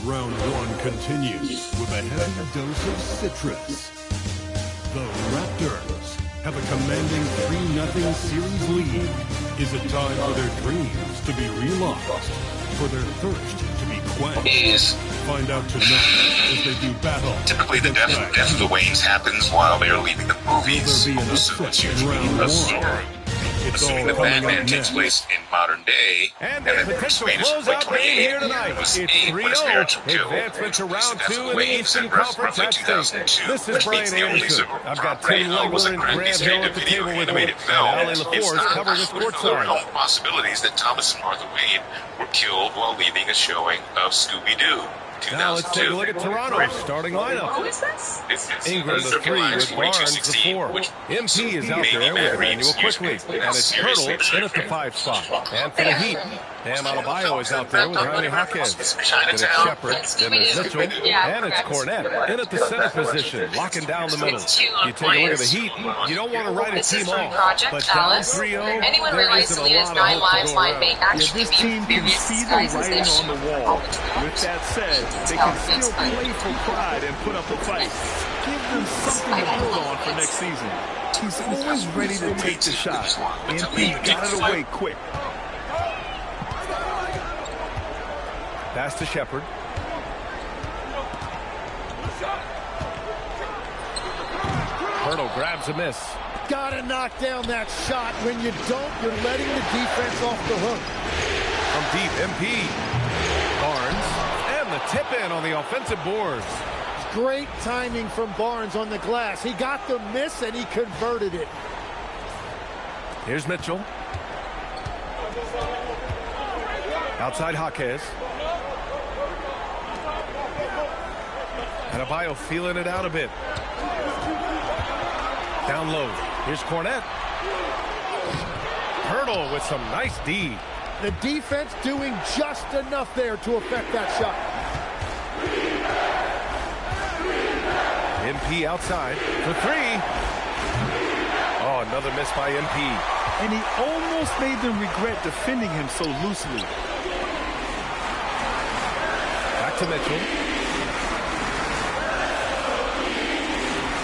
Round one continues with a heavy dose of citrus. The Raptors have a commanding 3-0 series lead. Is it time for their dreams to be realized? For their thirst to be quenched? Find out tonight as they do battle. Typically, the death of the Waynes happens while they are leaving the movies. Will there be an So it's upset in usually round a one? story. It's Assuming all that coming Batman up takes next. place in modern day, And then the Bruce potential Wayne is closeout like game 28, here tonight. was It's 8 when his 3-0. parents were killed. Advancement to round Death of 2 the in the Waynes Eastern in Conference roughly at stake. 2002, This is which Brian means the only Anderson. super I've got Tim was Legler a and Grant Grant Hill at the video table with me. animated And film. Allie It's LaForce not covering the there courtside. are possibilities that Thomas and Martha Wayne were killed while leaving a showing of Scooby-Doo. Now let's take a 2002. look at Toronto's starting lineup. Who is this? Ingram the 3 with Barnes the 4. MP is out there with Emmanuel quickly. And it's Hurdle in at the 5 spot. And for the Heat, Bam Adebayo is out there with Jaime Jaquez. Then it's Shepard, then there's Mitchell, and it's Cornette in at the center position, locking down the middle. You take a look at the Heat, you don't want to write a This is team from off. Project But down Alice. 3-0, Anyone there realize isn't a Selena's lot 9 of hope lives to go line around. may actually This be team can previous see the disguises writing they on the wall. With that said, they can still play for pride and put up a fight. Give them something to build on for next season. He's always ready to take the shot, and he got it away quick. Pass to Shepard. Hurdle grabs a miss. Gotta knock down that shot. When you don't, you're letting the defense off the hook. From deep, MP. Barnes. And the tip-in on the offensive boards. Great timing from Barnes on the glass. He got the miss and he converted it. Here's Mitchell. Outside Jaquez. Adebayo feeling it out a bit. Down low. Here's Cornette. Hurdle with some nice D. The defense doing just enough there to affect that shot. MP outside for 3. Oh, another miss by MP. And he almost made them regret defending him so loosely. Back to Mitchell.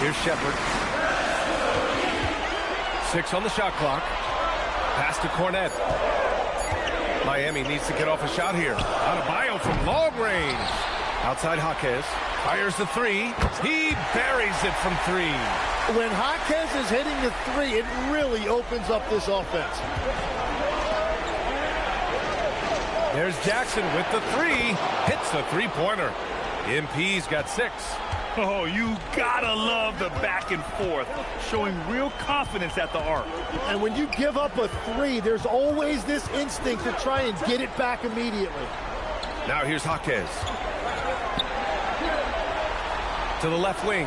Here's Shepard. 6 on the shot clock. Pass to Cornette. Miami needs to get off a shot here. Adebayo from long range. Outside Jaquez. Fires the 3. He buries it from 3. When Jaquez is hitting the 3, it really opens up this offense. There's Jackson with the 3. Hits the 3-pointer. MP's got 6. Oh, you gotta love the back and forth, showing real confidence at the arc. And when you give up a 3, there's always this instinct to try and get it back immediately. Now here's Jaquez. To the left wing.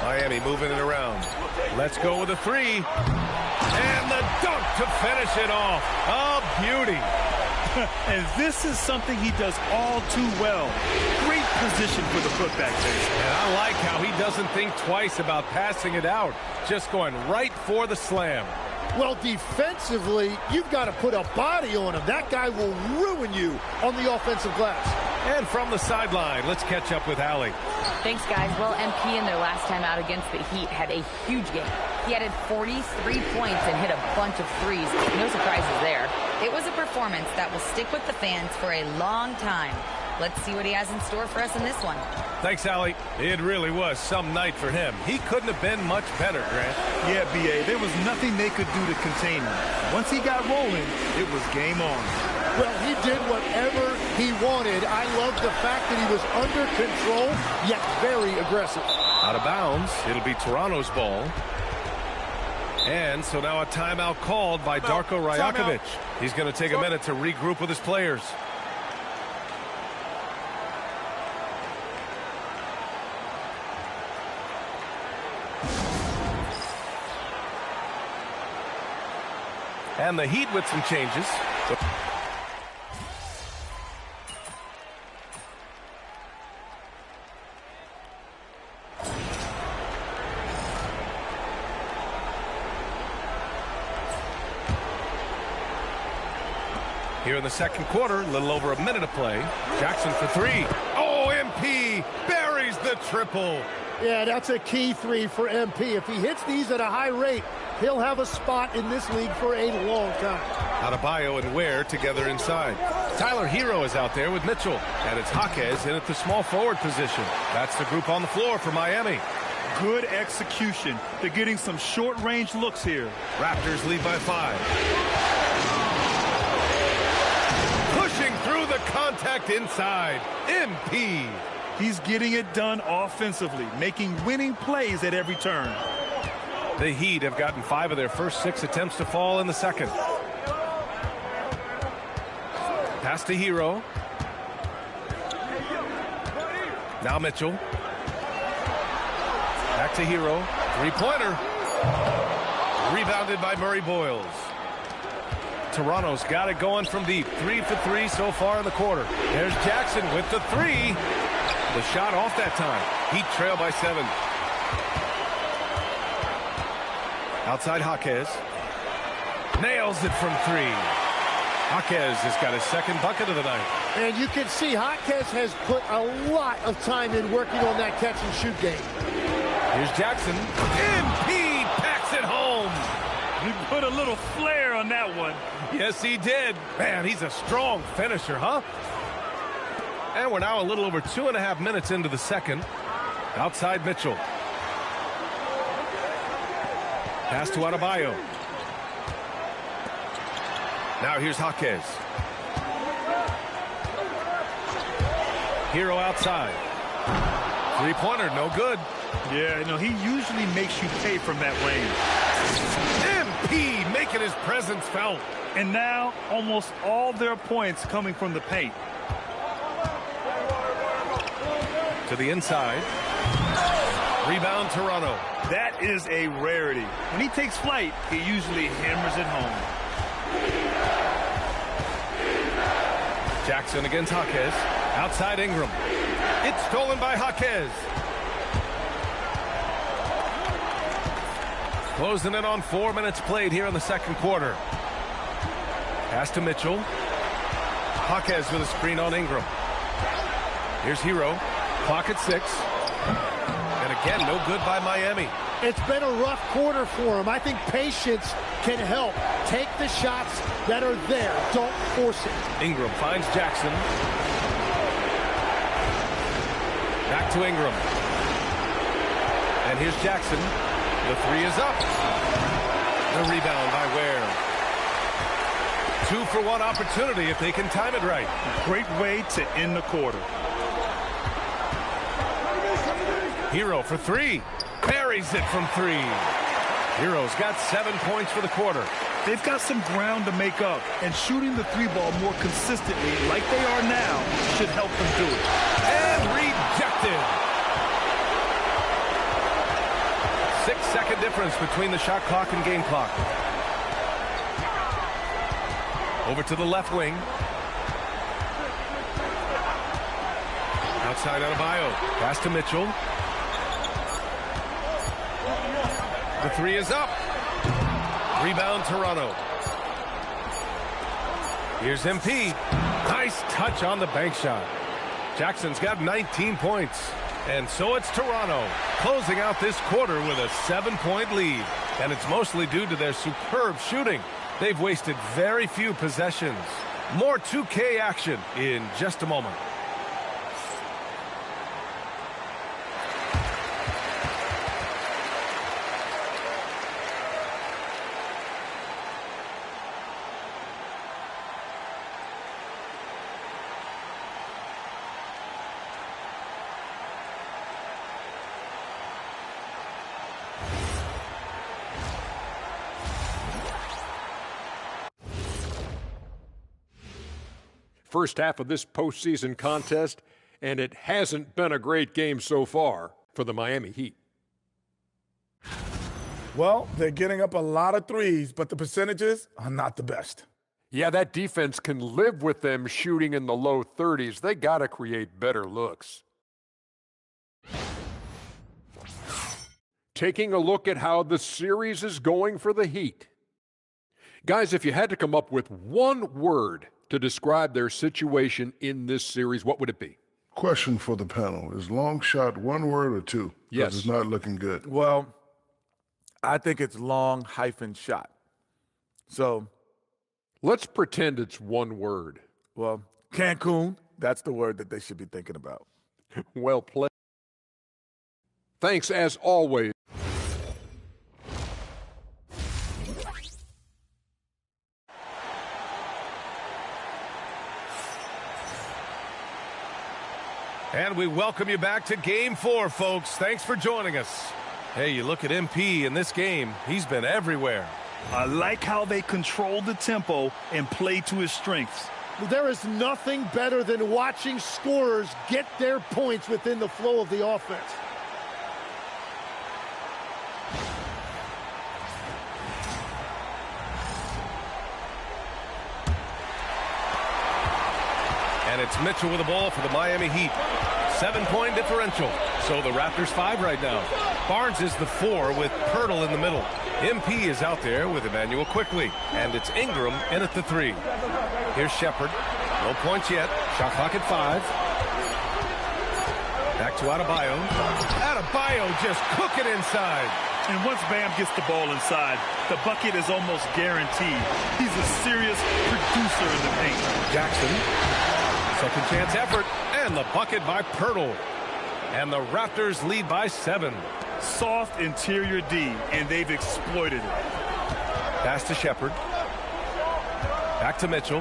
Miami moving it around. Let's go with a 3. And the dunk to finish it off. A beauty. And this is something he does all too well. Great position for the putback, Jason. And I like how he doesn't think twice about passing it out. Just going right for the slam. Well, defensively, you've got to put a body on him. That guy will ruin you on the offensive glass. And from the sideline, let's catch up with Allie. Thanks, guys. Well, MP in their last time out against the Heat had a huge game. He added 43 points and hit a bunch of threes. No surprises there. It was a performance that will stick with the fans for a long time. Let's see what he has in store for us in this one. Thanks, Allie. It really was some night for him. He couldn't have been much better, Grant. Yeah, B.A., there was nothing they could do to contain him. Once he got rolling, it was game on. Well, he did whatever he wanted. I love the fact that he was under control, yet very aggressive. Out of bounds. It'll be Toronto's ball. And so now a timeout called by Darko Rajakovic. He's going to take a minute to regroup with his players. And the Heat with some changes. Here in the second quarter, a little over a minute to play. Jackson for three. Oh, MP buries the triple. Yeah, that's a key three for MP. If he hits these at a high rate, he'll have a spot in this league for a long time. Adebayo and Ware together inside. Tyler Hero is out there with Mitchell. And it's Jaquez in at the small forward position. That's the group on the floor for Miami. Good execution. They're getting some short-range looks here. Raptors lead by 5. Pushing through the contact inside. MP. He's getting it done offensively, making winning plays at every turn. The Heat have gotten 5 of their first 6 attempts to fall in the second. Pass to Hero. Now Mitchell. Back to Hero. Three-pointer. Rebounded by Murray Boyles. Toronto's got it going from deep. 3 for 3 so far in the quarter. There's Jackson with the 3. The shot off that time. Heat trail by 7. Outside Jaquez. Nails it from 3. Jaquez has got his second bucket of the night. And you can see Jaquez has put a lot of time in working on that catch-and-shoot game. Here's Jackson. MP packs it home. He put a little flair on that one. Yes, he did. Man, he's a strong finisher, huh? And we're now a little over 2.5 minutes into the second. Outside Mitchell. Pass to Adebayo. Now here's Jaquez. Hero outside. Three-pointer, no good. Yeah, you know, he usually makes you pay from that range. MP making his presence felt. And now, almost all their points coming from the paint. To the inside. Rebound, Toronto. That is a rarity. When he takes flight, he usually hammers it home. Jackson against Jaquez. Outside Ingram. It's stolen by Jaquez. Closing in on 4 minutes played here in the second quarter. Pass to Mitchell. Jaquez with a screen on Ingram. Here's Hero. Clock at 6. And again, no good by Miami. It's been a rough quarter for him. I think patience can help. Take the shots that are there. Don't force it. Ingram finds Jackson. Back to Ingram. And here's Jackson. The 3 is up. The rebound by Ware. 2-for-1 opportunity if they can time it right. Great way to end the quarter. Hero for 3. Buries it from 3. Hero's got 7 points for the quarter. They've got some ground to make up, and shooting the 3-ball more consistently like they are now should help them do it. And rejected. 6-second difference between the shot clock and game clock. Over to the left wing. Outside Adebayo. Pass to Mitchell. The 3 is up. Rebound Toronto. Here's MP. Nice touch on the bank shot. Jackson's got 19 points. And so it's Toronto closing out this quarter with a 7-point lead. And it's mostly due to their superb shooting. They've wasted very few possessions. More 2K action in just a moment. First half of this postseason contest, and it hasn't been a great game so far for the Miami Heat. Well, they're getting up a lot of threes, but the percentages are not the best. Yeah, that defense can live with them shooting in the low 30s. They got to create better looks. Taking a look at how the series is going for the Heat. Guys, if you had to come up with one word to describe their situation in this series, what would it be? Question for the panel. Is long shot one word or two? Yes. It's not looking good. Well, I think it's long hyphen shot. So let's pretend it's one word. Well, Cancun, that's the word that they should be thinking about. Well played. Thanks as always. And we welcome you back to Game 4, folks. Thanks for joining us. Hey, you look at MP in this game, he's been everywhere. I like how they control the tempo and play to his strengths. There is nothing better than watching scorers get their points within the flow of the offense. And it's Mitchell with the ball for the Miami Heat. 7-point differential. So the Raptors 5 right now. Barnes is the 4 with Pirtle in the middle. MP is out there with Emmanuel quickly. And it's Ingram in at the 3. Here's Shepherd. No points yet. Shot clock at 5. Back to Adebayo. Adebayo just cooking inside. And once Bam gets the ball inside, the bucket is almost guaranteed. He's a serious producer in the paint. Jackson. Second chance effort. And the bucket by Pirtle. And the Raptors lead by 7. Soft interior D, and they've exploited it. Pass to Shepherd. Back to Mitchell.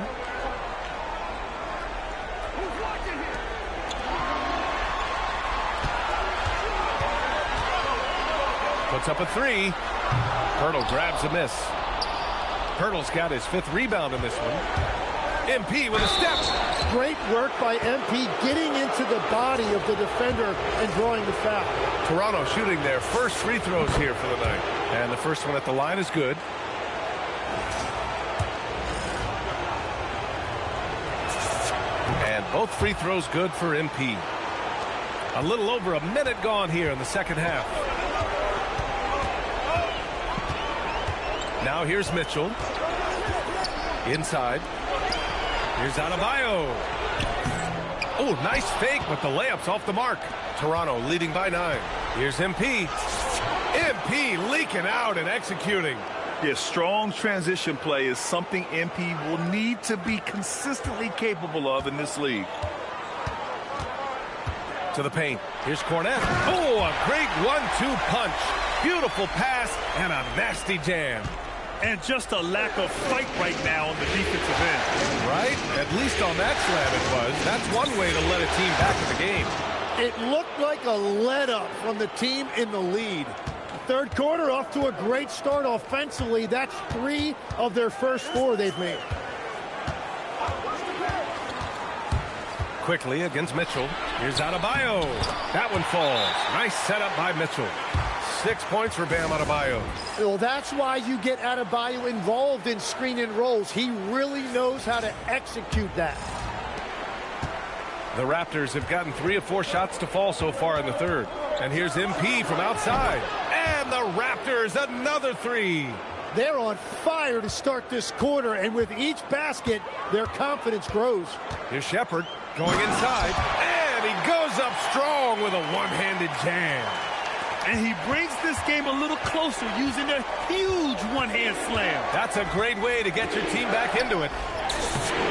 Puts up a 3. Pirtle grabs a miss. Pirtle's got his 5th rebound in this one. MP with a step. Great work by MP getting into the body of the defender and drawing the foul. Toronto shooting their first free throws here for the night. And the first one at the line is good. And both free throws good for MP. A little over a minute gone here in the second half. Now here's Mitchell. Inside. Here's Adebayo. Oh, nice fake, but the layup's off the mark. Toronto leading by 9. Here's MP. MP leaking out and executing. Yeah, strong transition play is something MP will need to be consistently capable of in this league. To the paint. Here's Cornette. Oh, a great 1-2 punch. Beautiful pass and a nasty jam. And just a lack of fight right now on the defensive end. Right? At least on that slam it was. That's one way to let a team back in the game. It looked like a let-up from the team in the lead. Third quarter off to a great start offensively. That's 3 of their first 4 they've made. Quickly against Mitchell. Here's Adebayo. That one falls. Nice setup by Mitchell. 6 points for Bam Adebayo. Well, that's why you get Adebayo involved in screen and rolls. He really knows how to execute that. The Raptors have gotten 3 of 4 shots to fall so far in the third. And here's MP from outside. And the Raptors, another 3. They're on fire to start this quarter, and with each basket, their confidence grows. Here's Shepherd going inside. And he goes up strong with a one-handed jam. And he brings this game a little closer using a huge one-hand slam. That's a great way to get your team back into it.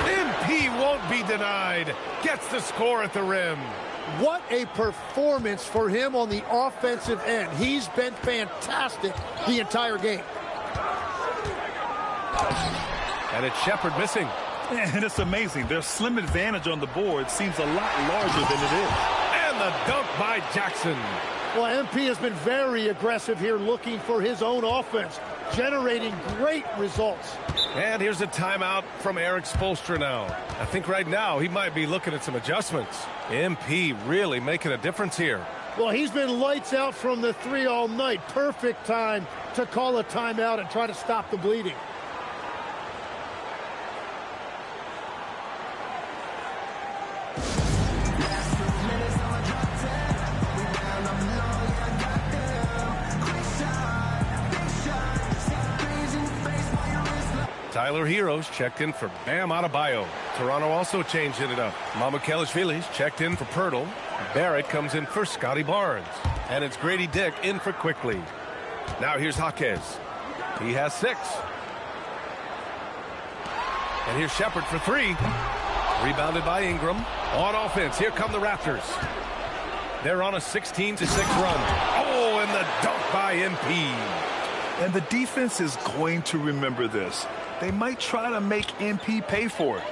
MP won't be denied. Gets the score at the rim. What a performance for him on the offensive end. He's been fantastic the entire game. And it's Shepherd missing. And it's amazing. Their slim advantage on the board seems a lot larger than it is. And the dunk by Jackson. Well, MP has been very aggressive here looking for his own offense, generating great results. And here's a timeout from Eric Spoelstra now. I think right now he might be looking at some adjustments. MP really making a difference here. Well, he's been lights out from the 3 all night. Perfect time to call a timeout and try to stop the bleeding. Tyler Hero's checked in for Bam Adebayo. Toronto also changing it up. Mamukelashvili's checked in for Pirtle. Barrett comes in for Scotty Barnes. And it's Grady Dick in for Quickly. Now here's Jaquez. He has 6. And here's Shepard for 3. Rebounded by Ingram. On offense, here come the Raptors. They're on a 16-6 run. Oh, and the dunk by MP. And the defense is going to remember this. They might try to make MP pay for it.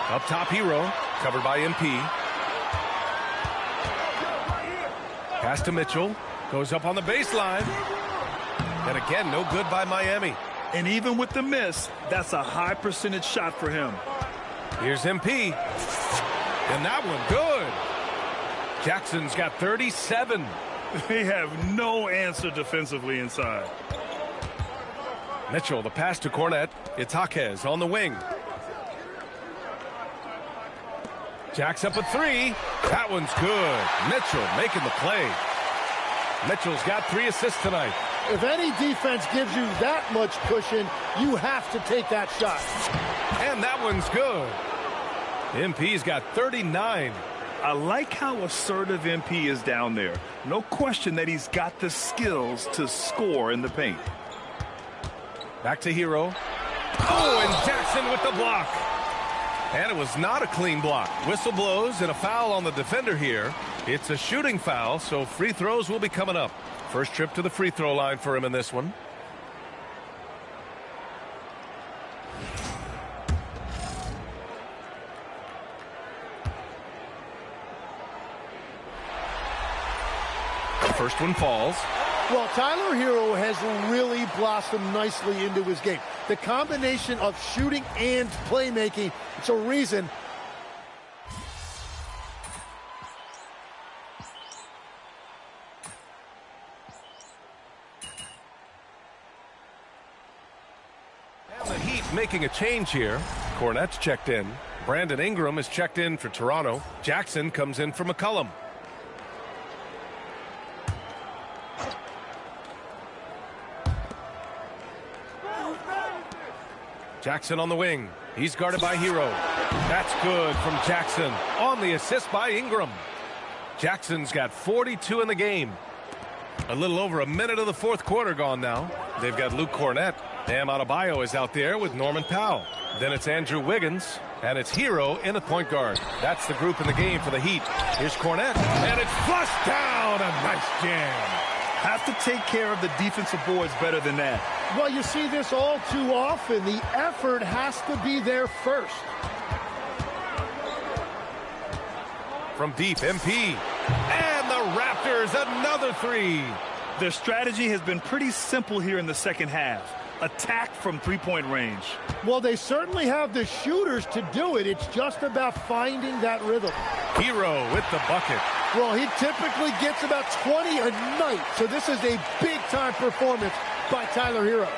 Up top, Hero, covered by MP. Pass to Mitchell. Goes up on the baseline. And again, no good by Miami. And even with the miss, that's a high percentage shot for him. Here's MP. And that one good. Jackson's got 37. They have no answer defensively inside. Mitchell, the pass to Cornette. It's Jaquez on the wing. Jacks up a 3. That one's good. Mitchell making the play. Mitchell's got 3 assists tonight. If any defense gives you that much cushion, you have to take that shot. And that one's good. MP's got 39. I like how assertive MP is down there. No question that he's got the skills to score in the paint. Back to Hero. Oh, and Jackson with the block. And it was not a clean block. Whistle blows and a foul on the defender here. It's a shooting foul, so free throws will be coming up. First trip to the free throw line for him in this one. The first one falls. Well, Tyler Hero has really blossomed nicely into his game. The combination of shooting and playmaking, it's a reason. And the Heat making a change here. Cornette's checked in. Brandon Ingram is checked in for Toronto. Jackson comes in for McCollum. Jackson on the wing. He's guarded by Hero. That's good from Jackson. On the assist by Ingram. Jackson's got 42 in the game. A little over a minute of the fourth quarter gone now. They've got Luke Cornette. Bam Adebayo is out there with Norman Powell. Then it's Andrew Wiggins. And it's Hero in the point guard. That's the group in the game for the Heat. Here's Cornette. And it's flushed down. A nice jam. Have to take care of the defensive boards better than that. Well, you see this all too often. The effort has to be there first. From deep, MP. And the Raptors, another 3. Their strategy has been pretty simple here in the second half. Attack from three-point range. Well, they certainly have the shooters to do it. It's just about finding that rhythm. Hero with the bucket. Well, he typically gets about 20 a night, so this is a big-time performance by Tyler Hero.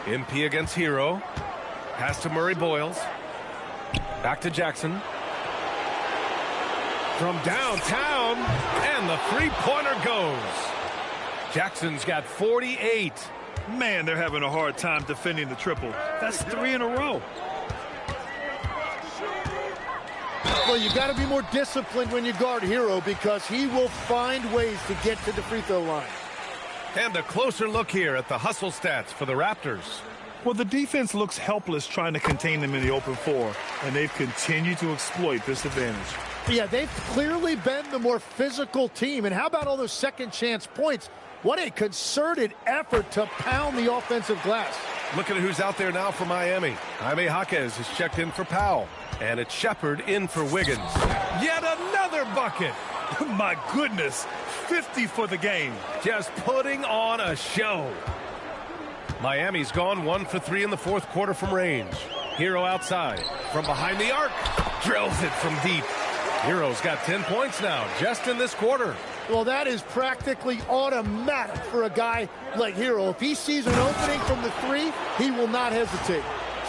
MP against Hero. Pass to Murray Boyles. Back to Jackson. From downtown, and the three-pointer goes. Jackson's got 48. Man, they're having a hard time defending the triple. That's 3 in a row. Well, you got to be more disciplined when you guard Hero because he will find ways to get to the free throw line. And a closer look here at the hustle stats for the Raptors. Well, the defense looks helpless trying to contain them in the open floor, and they've continued to exploit this advantage. Yeah, they've clearly been the more physical team. And how about all those second chance points? What a concerted effort to pound the offensive glass. Look at who's out there now for Miami. Jaime Jaquez is checked in for Powell. And it's Shepard in for Wiggins. Yet another bucket. My goodness, 50 for the game. Just putting on a show. Miami's gone 1 for 3 in the fourth quarter from range. Hero outside. From behind the arc. Drills it from deep. Hero's got 10 points now, just in this quarter. Well, that is practically automatic for a guy like Hero. If he sees an opening from the 3, he will not hesitate.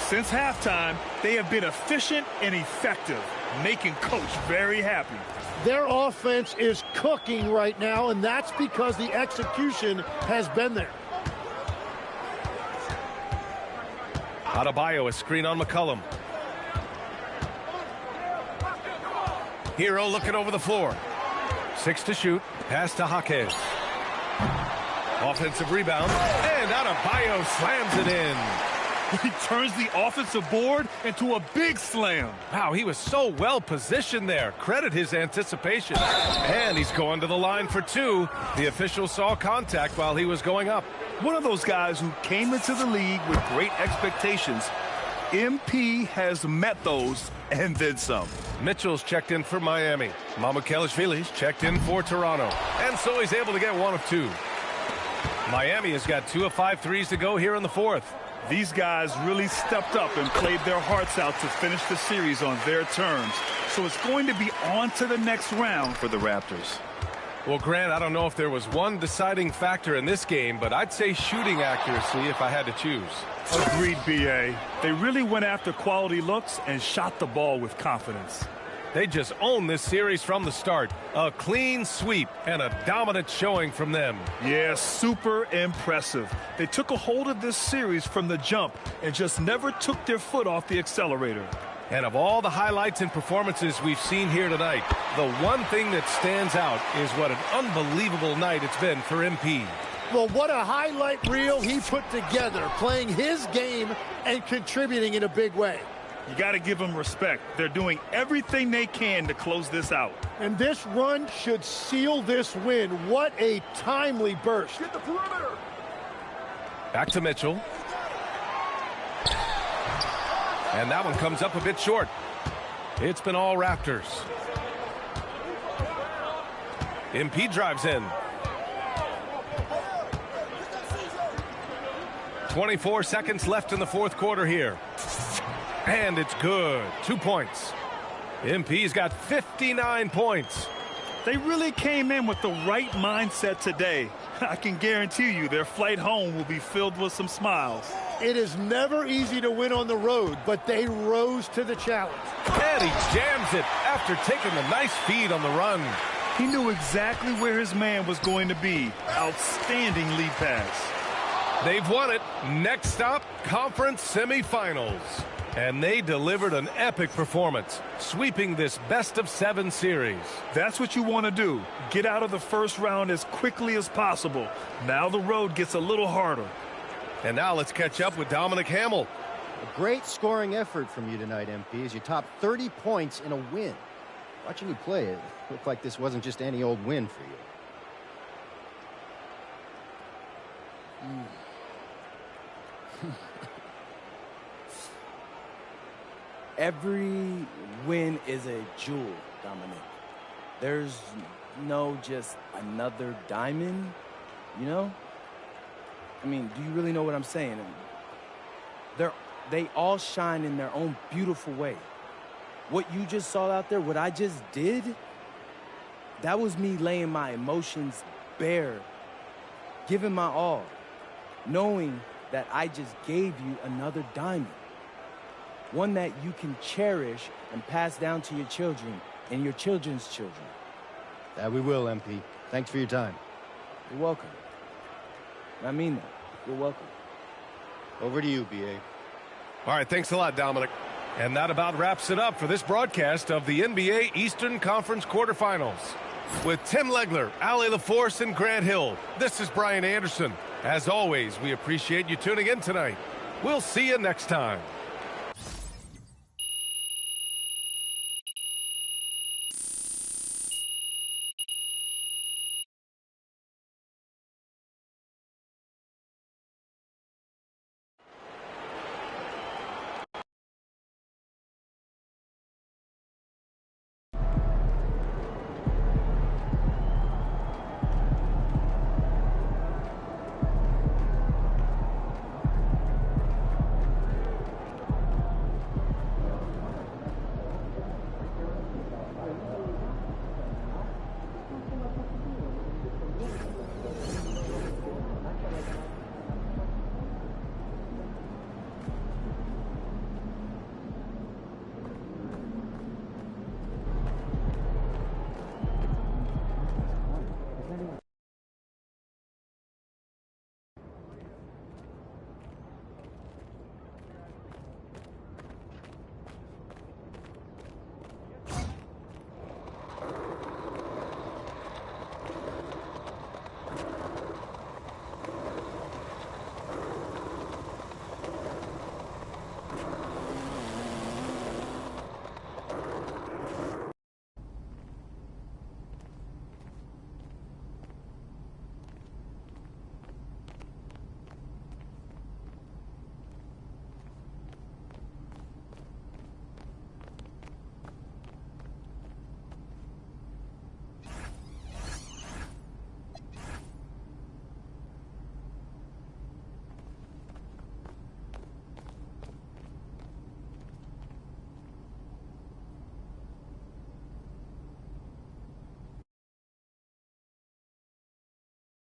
Since halftime, they have been efficient and effective, making Coach very happy. Their offense is cooking right now, and that's because the execution has been there. Adebayo, a screen on McCollum. Hero looking over the floor. 6 to shoot. Pass to Jaquez. Offensive rebound. And Adebayo slams it in. He turns the offensive board into a big slam. Wow, he was so well positioned there. Credit his anticipation. And he's going to the line for 2. The official saw contact while he was going up. One of those guys who came into the league with great expectations. MP has met those and then some. Mitchell's checked in for Miami. Mamukelashvili's checked in for Toronto. And so he's able to get 1 of 2. Miami has got 2 of 5 threes to go here in the 4th. These guys really stepped up and played their hearts out to finish the series on their terms. So it's going to be on to the next round for the Raptors. Well, Grant, I don't know if there was one deciding factor in this game, but I'd say shooting accuracy if I had to choose. Agreed, B.A. They really went after quality looks and shot the ball with confidence. They just owned this series from the start. A clean sweep and a dominant showing from them. Yeah, super impressive. They took a hold of this series from the jump and just never took their foot off the accelerator. And of all the highlights and performances we've seen here tonight, the one thing that stands out is what an unbelievable night it's been for MP. Well, what a highlight reel he put together, playing his game and contributing in a big way. You got to give them respect. They're doing everything they can to close this out. And this run should seal this win. What a timely burst. Get the perimeter. Back to Mitchell. And that one comes up a bit short. It's been all Raptors. MP drives in. 24 seconds left in the 4th quarter here. And it's good. 2 points. MP's got 59 points. They really came in with the right mindset today. I can guarantee you their flight home will be filled with some smiles. It is never easy to win on the road, but they rose to the challenge. And he jams it after taking a nice feed on the run. He knew exactly where his man was going to be. Outstanding lead pass. They've won it. Next stop, conference semifinals. And they delivered an epic performance, sweeping this best-of-7 series. That's what you want to do. Get out of the first round as quickly as possible. Now the road gets a little harder. And now let's catch up with Dominic Hamill. A great scoring effort from you tonight, MP, as you topped 30 points in a win. Watching you play, it looked like this wasn't just any old win for you. Every win is a jewel, Dominic. There's no just another diamond, you know? I mean, do you really know what I'm saying? They all shine in their own beautiful way. What you just saw out there, what I just did, that was me laying my emotions bare, giving my all, knowing that I just gave you another diamond. One that you can cherish and pass down to your children and your children's children. That we will, MP. Thanks for your time. You're welcome. I mean that. You're welcome. Over to you, B.A. All right, thanks a lot, Dominic. And that about wraps it up for this broadcast of the NBA Eastern Conference quarterfinals. With Tim Legler, Ali LaForce, and Grant Hill, this is Brian Anderson. As always, we appreciate you tuning in tonight. We'll see you next time.